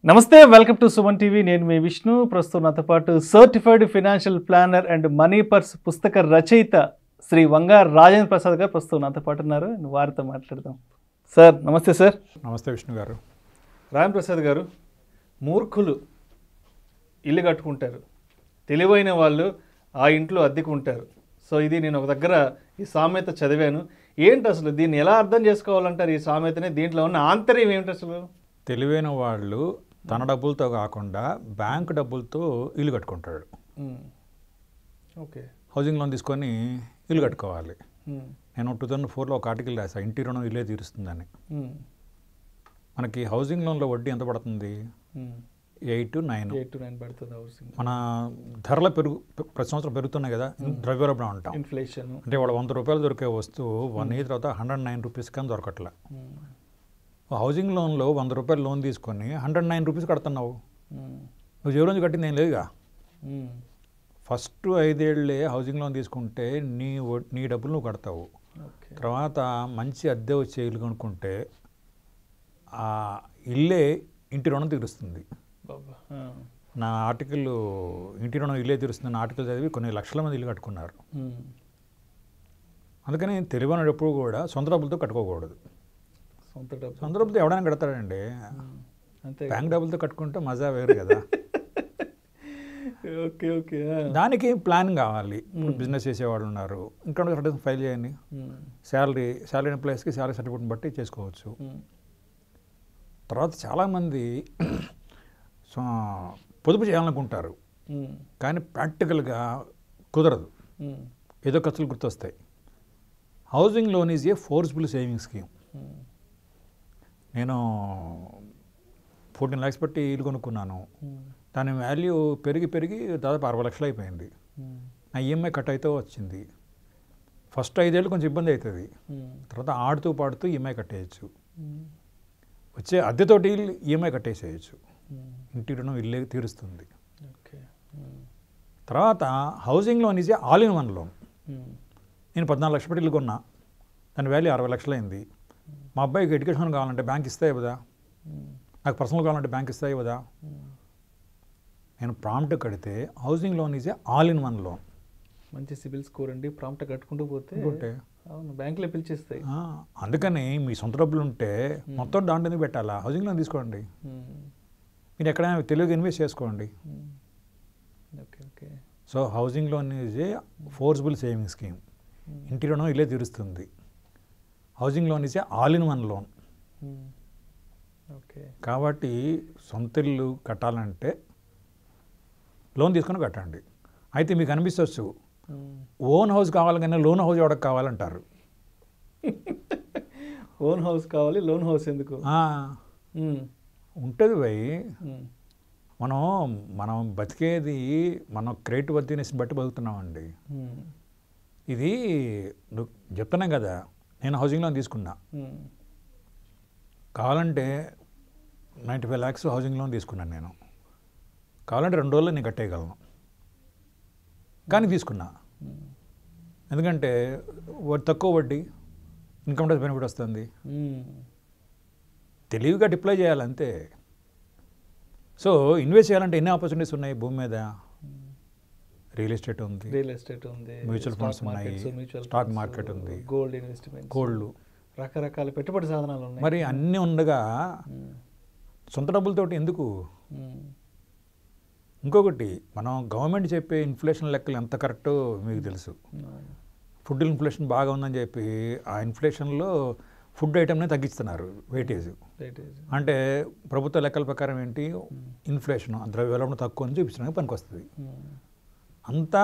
నమస్తే, welcome to Suman TV. నేను మీ విష్ణు. ప్రస్తుతం నాతో పాటు certified financial planner and money purse పుస్తక రచయిత శ్రీ వంగా రాజేంద్ర ప్రసాద్ గారు ప్రస్తుతం నాతో పాటు ఉన్నారు. వారితో మాట్లాడదాం. సార్ నమస్తే. సార్ నమస్తే విష్ణు గారు. రాజేంద్ర ప్రసాద్ గారు, మూర్ఖులు ఇల్లు కట్టుకుంటారు, తెలివైన వాళ్ళు ఆ ఇంట్లో అద్దెకుంటారు. సో ఇది నేను ఒక దగ్గర ఈ సామెత చదివాను. ఏంటి అసలు దీన్ని ఎలా అర్థం చేసుకోవాలంటారు? ఈ సామెతని దీంట్లో ఉన్న ఆంతర్యం ఏమిటి అసలు? తెలివైన వాళ్ళు తన డబ్బులతో కాకుండా బ్యాంక్ డబ్బులతో ఇల్లు కట్టుకుంటాడు. ఓకే, హౌసింగ్ లోన్ తీసుకొని ఇల్లు కట్టుకోవాలి. నేను 2004లో ఒక ఆర్టికల్ రాసా, ఇంటి రుణం ఇల్లే తీరుస్తుందని. మనకి హౌసింగ్ లోన్లో వడ్డీ ఎంత పడుతుంది? 8 to 9 పడుతుంది. హౌసింగ్ మన ధరల ప్రతి సంవత్సరం పెరుగుతున్నాయి కదా, ద్రవ్యోల్బణం అంటాం. ఇన్ఫ్లేషన్ అంటే వాడు 100 రూపాయలు దొరికే వస్తువు 1 year తర్వాత 109 రూపీస్ కానీ దొరకట్లే. హౌసింగ్ లోన్లో 100 రూపాయలు లోన్ తీసుకొని 109 రూపీస్ కడుతున్నావు. నువ్వు జీవో నుంచి కట్టింది ఏం లేదుగా. ఫస్ట్ 5 ఏళ్ళే హౌసింగ్ లోన్ తీసుకుంటే నీ డబ్బులు నువ్వు కడతావు. తర్వాత మంచి అద్దె వచ్చే ఇల్లు కొనుక్కుంటే ఆ ఇల్లే ఇంటి రుణం తీరుస్తుంది. నా ఆర్టికల్ ఇంటి రుణం ఇల్లే తీరుస్తుంది నా ఆర్టికల్ చదివి కొన్ని లక్షల మంది ఇల్లు కట్టుకున్నారు. అందుకని తెలివైన ఎప్పుడు కూడా సొంత డబ్బులతో కట్టుకోకూడదు. సొంత డబ్బులతో ఎవడైనా కడతాడండి. అంతే, బ్యాంక్ డబ్బులతో కట్టుకుంటే మజా వేరు కదా. Okay okay. దానికి ప్లాన్ కావాలి. బిజినెస్ చేసేవాళ్ళు ఉన్నారు, ఇంకా సర్టిఫికేట్ ఫైల్ చేయండి. శాలరీ ఎంప్లాయీస్కి శాలరీ సర్టిఫికేట్ని బట్టి చేసుకోవచ్చు. తర్వాత చాలామంది పొదుపు చేయాలనుకుంటారు, కానీ ప్రాక్టికల్గా కుదరదు. ఏదో ఖర్చులు గుర్తొస్తాయి. Housing loan is a forceful saving scheme. నేను 14 lakhs పెట్టి ఇల్లు కొనుక్కున్నాను. దాని వాల్యూ పెరిగి దాదాపు 60 లక్షలు అయిపోయింది. నా ఈఎంఐ కట్ అయితే వచ్చింది. ఫస్ట్ 5 ఏళ్ళు కొంచెం ఇబ్బంది అవుతుంది, తర్వాత ఆడుతూ పాడుతూ ఈఎంఐ కట్టేయచ్చు. వచ్చే అద్దెతోటి ఈఎంఐ కట్టేసేయచ్చు. ఇంటి రుణం ఇల్లే తీరుస్తుంది. తర్వాత housing loan is a all in one loan. నేను 14 లక్షలు పెట్టి ఇల్లు కొన్నా, దాని వాల్యూ 60 లక్షలు అయింది. మా అబ్బాయికి ఎడ్యుకేషన్ కావాలంటే బ్యాంక్ ఇస్తాయి కదా, నాకు పర్సనల్ కావాలంటే బ్యాంక్ ఇస్తాయి కదా. నేను ప్రాంప్ట్ కడితే housing loan is a all in one loan. మంచి సిబిల్ స్కోర్ అండి. ప్రాంప్ట్ కట్టుకుంటూ పోతే అవును, బ్యాంకులో పిలిచేస్తాయి. అందుకని మీ సొంత డబ్బులు ఉంటే మొత్తం దాంట్లో పెట్టాలా? హౌసింగ్ లోన్ తీసుకోండి. మీరు ఎక్కడైనా తెలివిగా ఇన్వెస్ట్ చేసుకోండి. Okay okay. So housing loan is a forceful saving scheme. ఇంటి రుణం ఇల్లే తీరుస్తుంది. Housing loan is a all in one loan. Okay. కాబట్టి సొంత ఇల్లు కట్టాలంటే లోన్ తీసుకొని కట్టండి. అయితే మీకు అనిపిస్తవచ్చు ఓన్ హౌస్ కావాలి కానీ లోన్ హౌస్ ఎవరికి కావాలంటారు. ఓన్ హౌస్ కావాలి, లోన్ హౌస్ ఎందుకు? ఉంటుంది భయ్. మనం బతికేది మనం క్రెడిట్ వర్తినెస్ని బట్టి బతుకుతున్నామండి. ఇది నువ్వు చెప్తున్నాం కదా, నేను హౌసింగ్ లోన్ తీసుకున్నా. కావాలంటే 95 lakhs హౌసింగ్ లోన్ తీసుకున్నాను నేను. కావాలంటే 2 రోజుల్లో నేను కట్టేయగలను, కానీ తీసుకున్నా. ఎందుకంటే తక్కువ వడ్డీ, ఇన్కమ్ ట్యాక్స్ బెనిఫిట్ వస్తుంది. తెలివిగా డిప్లాయ్ చేయాలంతే. సో ఇన్వెస్ట్ చేయాలంటే ఎన్ని ఆపర్చునిటీస్ ఉన్నాయి భూమి మీద. రియల్ ఎస్టేట్ ఉంది, మ్యూచువల్ ఫండ్స్ ఉన్నాయి, స్టాక్ మార్కెట్ ఉంది, గోల్డ్ ఇన్వెస్ట్మెంట్, గోల్డ్, రకరకాల పెట్టుబడి సాధనాలు ఉన్నాయి. మరి అన్నీ ఉండగా సొంత డబ్బులతోటి ఎందుకు? ఇంకొకటి, మనం గవర్నమెంట్ చెప్పే ఇన్ఫ్లేషన్ లెక్కలు ఎంత కరెక్టో మీకు తెలుసు. ఫుడ్ ఇన్ఫ్లేషన్ బాగా ఉందని చెప్పి ఆ ఇన్ఫ్లేషన్లో ఫుడ్ ఐటమ్ని తగ్గిస్తున్నారు వెయిటేజ్. అంటే ప్రభుత్వ లెక్కల ప్రకారం ఏంటి, ఇన్ఫ్లేషన్ ద్రవ్యోల్బణం తక్కువ అని చూపించడానికి పనికి వస్తుంది. అంతా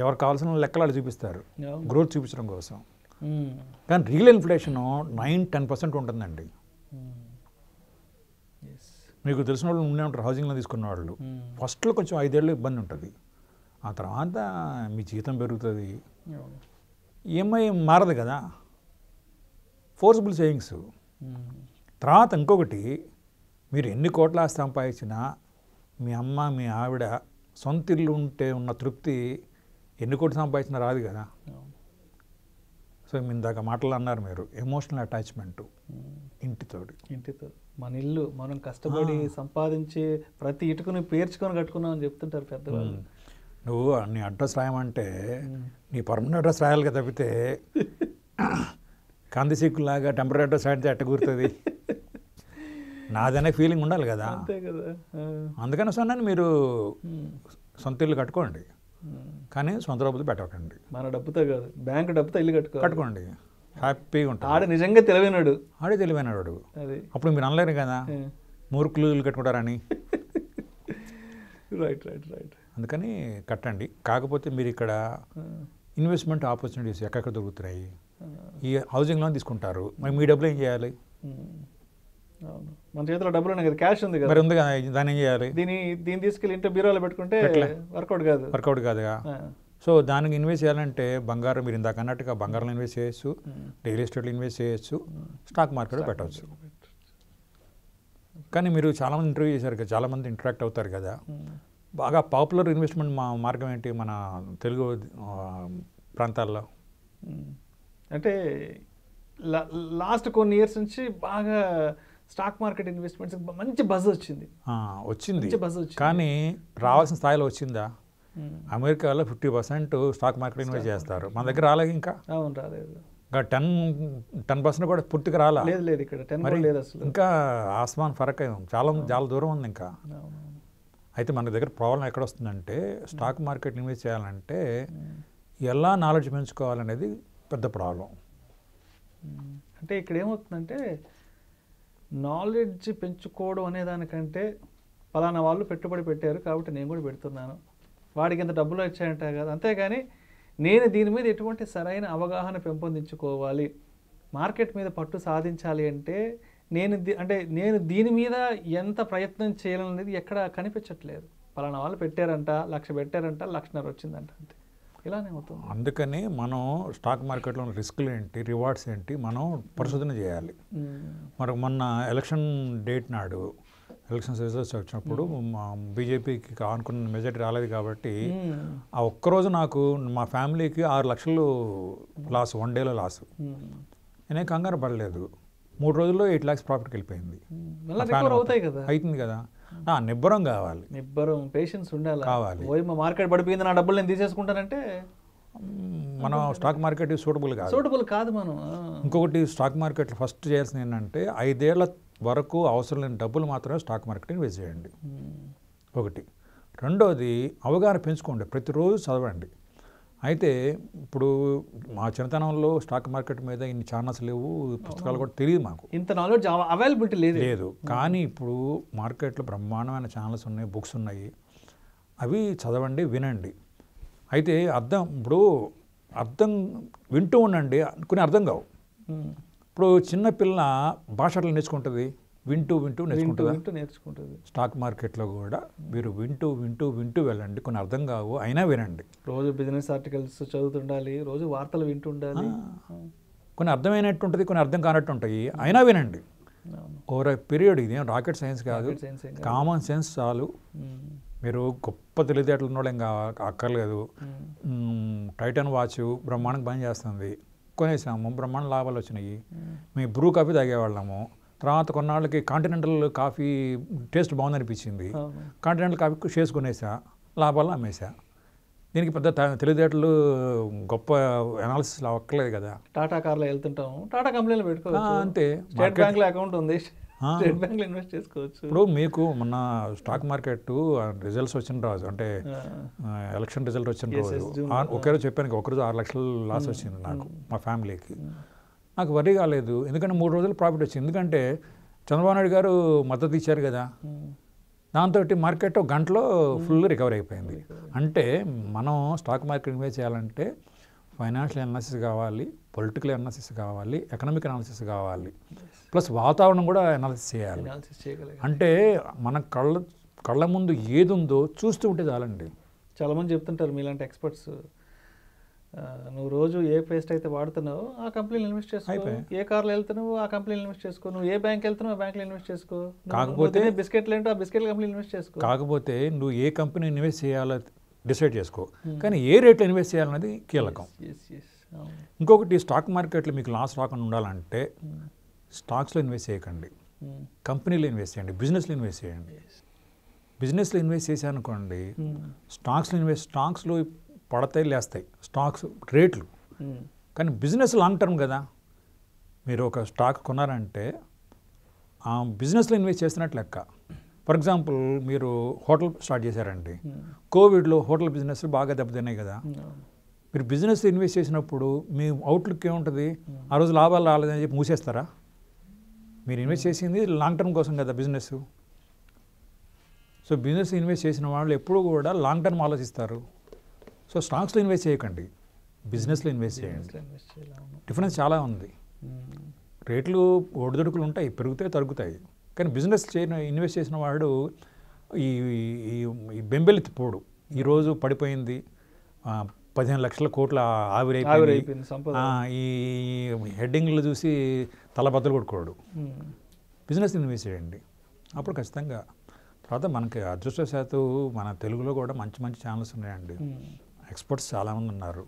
ఎవరు కావాల్సిన లెక్కలు వాళ్ళు చూపిస్తారు గ్రోత్ చూపించడం కోసం. కానీ రియల్ ఇన్ఫ్లేషన్ 9-10% ఉంటుందండి. మీకు తెలిసిన వాళ్ళు ఉండే ఉంటారు హౌసింగ్లో తీసుకున్న వాళ్ళు. ఫస్ట్లో కొంచెం 5 ఏళ్ళు ఇబ్బంది ఉంటుంది, ఆ తర్వాత మీ జీతం పెరుగుతుంది, ఈఎంఐ మారదు కదా. Forceful savings. తర్వాత ఇంకొకటి, మీరు ఎన్ని కోట్ల ఆస్తి సంపాదించినా మీ అమ్మ మీ ఆవిడ సొంత ఇల్లు ఉంటే ఉన్న తృప్తి ఎన్ని కోట్లు సంపాదించినా రాదు కదా. సో ఇందాక మాటలు అన్నారు మీరు, ఎమోషనల్ అటాచ్మెంటు. ఇంటితోటి. ఇంటితో మన ఇల్లు మనం కష్టపడి సంపాదించి ప్రతి ఇటుకుని పేర్చుకొని కట్టుకున్నాం అని చెప్తుంటారు పెద్దవాళ్ళు. నువ్వు నీ అడ్రస్ రాయమంటే నీ పర్మనెంట్ అడ్రస్ రాయాలి తప్పితే కంది సిక్కులాగా టెంపరీ అడ్రస్ రాయితే ఎట్ట గుర్తుంది? నాదనే ఫీలింగ్ ఉండాలి కదా. అంతే కదా. అందుకని సొన్నాను మీరు సొంత ఇల్లు కట్టుకోండి, కానీ సొంత డబ్బులు పెట్టకండి. మన డబ్బుతో కాదు, బ్యాంకు డబ్బుతో ఇల్లు కట్టుకోండి, హ్యాపీగా ఉంటాడు. ఆడ నిజంగా తెలివైనాడు, ఆడే తెలివైనవాడు. అది అప్పుడు మీరు అనలేరు కదా మూర్ఖులు ఇల్లు కట్టుకుంటారని. Right right right. అందుకని కట్టండి. కాకపోతే మీరు ఇక్కడ ఇన్వెస్ట్మెంట్ ఆపర్చునిటీస్ ఎక్కడెక్కడ దొరుకుతున్నాయి? ఈ హౌసింగ్ లోన్ తీసుకుంటారు, మరి మీ డబ్బులు ఏం చేయాలి? అవును, మన చేతిలో డబ్బులు ఉన్నాయి కదా, క్యాష్ ఉంది కదా, మరి ఉంది కదా, దాన్ని ఏం చేయాలి? దీన్ని తీసుకెళ్ళి ఇంట్లో బీరోలో పెట్టుకుంటే వర్కౌట్ కాదుగా. సో దానికి ఇన్వెస్ట్ చేయాలంటే బంగారం, మీరు ఇందాక అన్నట్టుగా బంగారంలో ఇన్వెస్ట్ చేయొచ్చు, రియల్ ఎస్టేట్లో ఇన్వెస్ట్ చేయొచ్చు, స్టాక్ మార్కెట్లో పెట్టవచ్చు. కానీ మీరు చాలామంది ఇంటర్వ్యూ చేశారు కదా, చాలామంది ఇంటరాక్ట్ అవుతారు కదా, బాగా పాపులర్ ఇన్వెస్ట్మెంట్ మార్గం ఏంటి మన తెలుగు ప్రాంతాల్లో? అంటే లాస్ట్ కొన్ని ఇయర్స్ నుంచి బాగా స్టాక్ మార్కెట్ ఇన్వెస్ట్మెంట్స్ మంచి బజ్ వచ్చింది. కానీ రావాల్సిన స్థాయిలో వచ్చిందా? అమెరికాలో 50% స్టాక్ మార్కెట్ ఇన్వెస్ట్ చేస్తారు, మన దగ్గర రాలేదు ఇంకా. అవును, రాలేదు. 10% కూడా పూర్తిగా రాలా. లేదు ఇక్కడ 10 లేదు అసలు. ఇంకా ఆస్మాన్ ఫరక్ చాలా చాలా దూరం ఉంది ఇంకా. అయితే మన దగ్గర ప్రాబ్లం ఎక్కడ వస్తుందంటే, స్టాక్ మార్కెట్ ఇన్వెస్ట్ చేయాలంటే ఎలా నాలెడ్జ్ పెంచుకోవాలనేది పెద్ద ప్రాబ్లం. అంటే ఇక్కడ ఏమవుతుందంటే, నాలెడ్జ్ పెంచుకోవడం అనే దానికంటే పలానా వాళ్ళు పెట్టుబడి పెట్టారు కాబట్టి నేను కూడా పెడుతున్నాను, వాడికి ఇంత డబ్బులు వచ్చాయంట కదా, అంతేగాని నేను దీని మీద ఎటువంటి సరైన అవగాహన పెంపొందించుకోవాలి, మార్కెట్ మీద పట్టు సాధించాలి అంటే నేను దీని మీద ఎంత ప్రయత్నం చేయాలనేది ఎక్కడ కనిపించట్లేదు. పలానా వాళ్ళు పెట్టారంట, 1,00,000 పెట్టారంట, 1,50,000 వచ్చిందంట, అంతే. ఇలానే అవుతుంది. అందుకని మనం స్టాక్ మార్కెట్లో రిస్కులు ఏంటి, రివార్డ్స్ ఏంటి, మనం పరిశోధన చేయాలి. మరి మొన్న ఎలక్షన్ డేట్ నాడు ఎలక్షన్స్ రిజల్ట్స్ వచ్చినప్పుడు బీజేపీకి అనుకున్న మెజారిటీ రాలేదు కాబట్టి ఆ ఒక్కరోజు నాకు మా ఫ్యామిలీకి 6 లక్షలు లాస్, 1 డేలో లాస్. నేనే కంగారు పడలేదు, 3 రోజుల్లో 8 lakhs ప్రాఫిట్కి వెళ్ళిపోయింది. అవుతుంది కదా. నిబ్బరం కావాలి, నిబ్బరం, పేషెన్స్ ఉండాలి, కావాలి. మా మార్కెట్ పడిపోయింది, నా డబ్బులు నేను తీసేసుకుంటానంటే మనం స్టాక్ మార్కెట్ సూటబుల్ కాదు. మనం ఇంకొకటి స్టాక్ మార్కెట్లో ఫస్ట్ చేయాల్సింది ఏంటంటే 5 ఏళ్ల వరకు అవసరం లేని డబ్బులు మాత్రమే స్టాక్ మార్కెట్ ఇన్వెస్ట్ చేయండి, ఒకటి. రెండోది అవగాహన పెంచుకోండి, ప్రతిరోజు చదవండి. అయితే ఇప్పుడు మా చిన్నతనంలో స్టాక్ మార్కెట్ మీద ఇన్ని ఛానల్స్ లేవు, పుస్తకాలు కూడా తెలియదు మాకు, ఇంత నాలెడ్జ్ అవైలబిలిటీ లేదు. కానీ ఇప్పుడు మార్కెట్లో బ్రహ్మాండమైన ఛానల్స్ ఉన్నాయి, బుక్స్ ఉన్నాయి, అవి చదవండి, వినండి. అయితే అర్థం వింటూ ఉండండి, కొన్ని అర్థం కావు. ఇప్పుడు చిన్నపిల్ల భాష అట్లా నేర్చుకుంటుంది, వింటూ నేర్చుకుంటుంది. స్టాక్ మార్కెట్లో కూడా మీరు వింటూ వెళ్ళండి, కొన్ని అర్థం కావు అయినా వినండి. రోజు బిజినెస్ ఆర్టికల్స్ చదువుతుండాలి, రోజు వార్తలు వింటూ ఉండాలి. కొన్ని అర్థమైనట్టు ఉంటుంది, కొన్ని అర్థం కానట్టు ఉంటాయి, అయినా వినండి. Over a period. ఇదేం రాకెట్ సైన్స్ కాదు, కామన్ సెన్స్ చాలు. మీరు గొప్ప తెలివితేటలు ఉన్నోళ్ళేం అక్కర్లేదు. టైటన్ వాచ్ బ్రహ్మాండంగా పని చేస్తుంది, కొనేసాము, బ్రహ్మాండ లాభాలు వచ్చినాయి. మేము బ్రూ కాఫీ తాగేవాళ్ళము, తర్వాత కొన్నాళ్ళకి కాంటినెంటల్ కాఫీ టేస్ట్ బాగుందనిపించింది, కాంటినెంటల్ కాఫీ షేర్స్ కొనేసా, లాభాలు అమ్మేసా. దీనికి పెద్ద తెలివితేటలు గొప్ప అనాలిసిస్ అక్కర్లేదు కదా. టాటా కార్లో వెళ్తుంటాము, టాటా కంపెనీలో పెట్టుకోవచ్చు, అంతే. స్టేట్ బ్యాంక్లో అకౌంట్ ఉంది, స్టేట్ బ్యాంక్లో ఇన్వెస్ట్ చేసుకోవచ్చు. ఇప్పుడు మీకు మొన్న స్టాక్ మార్కెట్ రిజల్ట్స్ వచ్చిన రోజు, అంటే ఎలక్షన్ రిజల్ట్ వచ్చిన రోజు ఒకే రోజు చెప్పాను, ఒకరోజు 6 లక్షలు లాస్ వచ్చింది నాకు, మా ఫ్యామిలీకి. నాకు వరీ కాలేదు, ఎందుకంటే 3 రోజులు ప్రాఫిట్ వచ్చింది. ఎందుకంటే చంద్రబాబు నాయుడు గారు మద్దతు ఇచ్చారు కదా, దాంతో మార్కెట్ ఒక గంటలో ఫుల్ రికవర్ అయిపోయింది. అంటే మనం స్టాక్ మార్కెట్ ఇన్వెస్ట్ చేయాలంటే ఫైనాన్షియల్ అనాలిసిస్ కావాలి, పొలిటికల్ అనాలిసిస్ కావాలి, ఎకనామిక్ అనాలిసిస్ కావాలి, ప్లస్ వాతావరణం కూడా అనాలిసిస్ చేయాలి. అంటే మన కళ్ళ ముందు ఏది ఉందో చూస్తూ ఉంటే చాలండి. చాలామంది చెప్తుంటారు మీలాంటి ఎక్స్పర్ట్స్, నువ్వు రోజు ఏ పేస్ట్ అయితే వాడుతున్నావో ఆ కంపెనీలో ఇన్వెస్ట్ చేసుకో, ఏ కార్లో వెళ్తున్నావు ఆ కంపెనీలో ఇన్వెస్ట్ చేసుకో, నువ్వు ఏ బ్యాంక్ వెళ్తున్నావు ఆ బ్యాంక్లో ఇన్వెస్ట్ చేసుకో, కాకపోతే బిస్కెట్లు ఏంటో ఆ బిస్కెట్ కంపెనీలో ఇన్వెస్ట్ చేసుకో. కాకపోతే నువ్వు ఏ కంపెనీ ఇన్వెస్ట్ చేయాలో డిసైడ్ చేసుకో, కానీ ఏ రేట్లో ఇన్వెస్ట్ చేయాలన్నది కీలకం. ఇంకొకటి, స్టాక్ మార్కెట్లో మీకు లాస్ రాకుండా ఉండాలంటే స్టాక్స్లో ఇన్వెస్ట్ చేయకండి, కంపెనీలో ఇన్వెస్ట్ చేయండి, బిజినెస్లో ఇన్వెస్ట్ చేయండి. బిజినెస్లో ఇన్వెస్ట్ చేశారనుకోండి, స్టాక్స్లో పడతాయి లేస్తాయి స్టాక్స్ రేట్లు, కానీ బిజినెస్ లాంగ్ టర్మ్ కదా. మీరు ఒక స్టాక్ కొన్నారంటే ఆ బిజినెస్లో ఇన్వెస్ట్ చేస్తున్నట్లు లెక్క. ఫర్ ఎగ్జాంపుల్ మీరు హోటల్ స్టార్ట్ చేశారండి, కోవిడ్లో హోటల్ బిజినెస్ బాగా దెబ్బతిన్నాయి కదా. మీరు బిజినెస్లో ఇన్వెస్ట్ చేసినప్పుడు మీ అవుట్లుక్ ఏముంటుంది, ఆ రోజు లాభాలు రాలేదని చెప్పి మూసేస్తారా? మీరు ఇన్వెస్ట్ చేసింది లాంగ్ టర్మ్ కోసం కదా బిజినెస్. సో బిజినెస్ ఇన్వెస్ట్ చేసిన వాళ్ళు ఎప్పుడూ కూడా లాంగ్ టర్మ్ ఆలోచిస్తారు. సో స్టాక్స్లో ఇన్వెస్ట్ చేయకండి, బిజినెస్లో ఇన్వెస్ట్ చేయండి. డిఫరెన్స్ చాలా ఉంది. రేట్లు ఒడిదుడుకులు ఉంటాయి, పెరుగుతాయి తరుగుతాయి, కానీ బిజినెస్ ఇన్వెస్ట్ చేసిన వాడు ఈ బెంబెలెత్తి పోడు. ఈరోజు పడిపోయింది 15 లక్షల కోట్ల ఆవిరైపోయింది, ఈ హెడ్డింగ్లు చూసి తలబద్దలు కొట్టుకోడు. బిజినెస్ ఇన్వెస్ట్ చేయండి, అప్పుడు ఖచ్చితంగా. తర్వాత మనకి అదృష్టవశాత్తు మన తెలుగులో కూడా మంచి మంచి ఛానల్స్ ఉన్నాయండి, ఎక్స్పర్ట్స్ చాలామంది ఉన్నారు.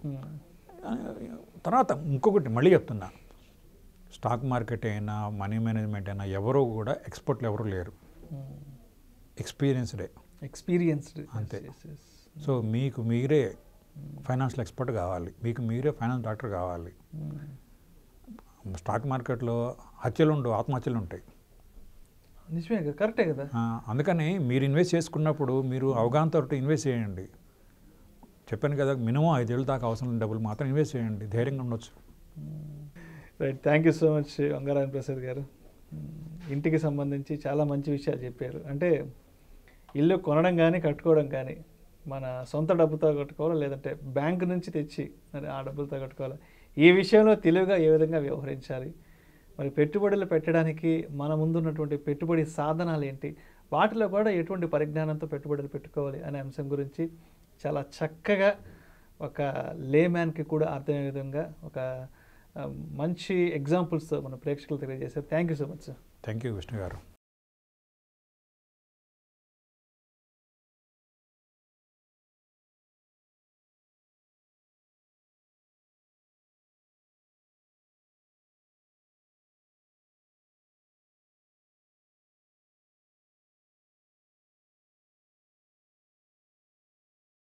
తర్వాత ఇంకొకటి మళ్ళీ చెప్తున్నా, స్టాక్ మార్కెట్ అయినా మనీ మేనేజ్మెంట్ అయినా ఎవరో కూడా ఎక్స్పర్ట్లు ఎవరు లేరు, ఎక్స్పీరియన్స్డ్ అంతే. సో మీకు మీరే ఫైనాన్షియల్ ఎక్స్పర్ట్ కావాలి, మీకు మీరే ఫైనాన్స్ డాక్టర్ కావాలి. స్టాక్ మార్కెట్లో హత్యలు ఉండవు, ఆత్మహత్యలు ఉంటాయి. నిజమే కదా, కరెక్టే కదా. అందుకని మీరు ఇన్వెస్ట్ చేసుకున్నప్పుడు మీరు అవగాహనతో ఇన్వెస్ట్ చేయండి. చెప్పాను కదా, మినిమం 5 ఏళ్ళ దాకా అవసరం డబ్బులు మాత్రం ఇన్వెస్ట్ చేయండి, ధైర్యంగా ఉండొచ్చు. Right, thank you so much వంగారాయణ ప్రసాద్ గారు. ఇంటికి సంబంధించి చాలా మంచి విషయాలు చెప్పారు. అంటే ఇల్లు కొనడం కానీ కట్టుకోవడం కానీ మన సొంత డబ్బుతో కట్టుకోవాలి, లేదంటే బ్యాంకు నుంచి తెచ్చి మరి ఆ డబ్బులతో కట్టుకోవాలి, ఈ విషయంలో తెలివిగా ఏ విధంగా వ్యవహరించాలి, మరి పెట్టుబడులు పెట్టడానికి మన ముందున్నటువంటి పెట్టుబడి సాధనాలు ఏంటి, వాటిలో కూడా ఎటువంటి పరిజ్ఞానంతో పెట్టుబడులు పెట్టుకోవాలి అనే అంశం గురించి చాలా చక్కగా ఒక లేమ్యాన్కి కూడా అర్థమయ్యే విధంగా ఒక మంచి ఎగ్జాంపుల్స్తో మన ప్రేక్షకులు తెలియజేశారు. Thank you so much sir. Thank you Vishnu గారు.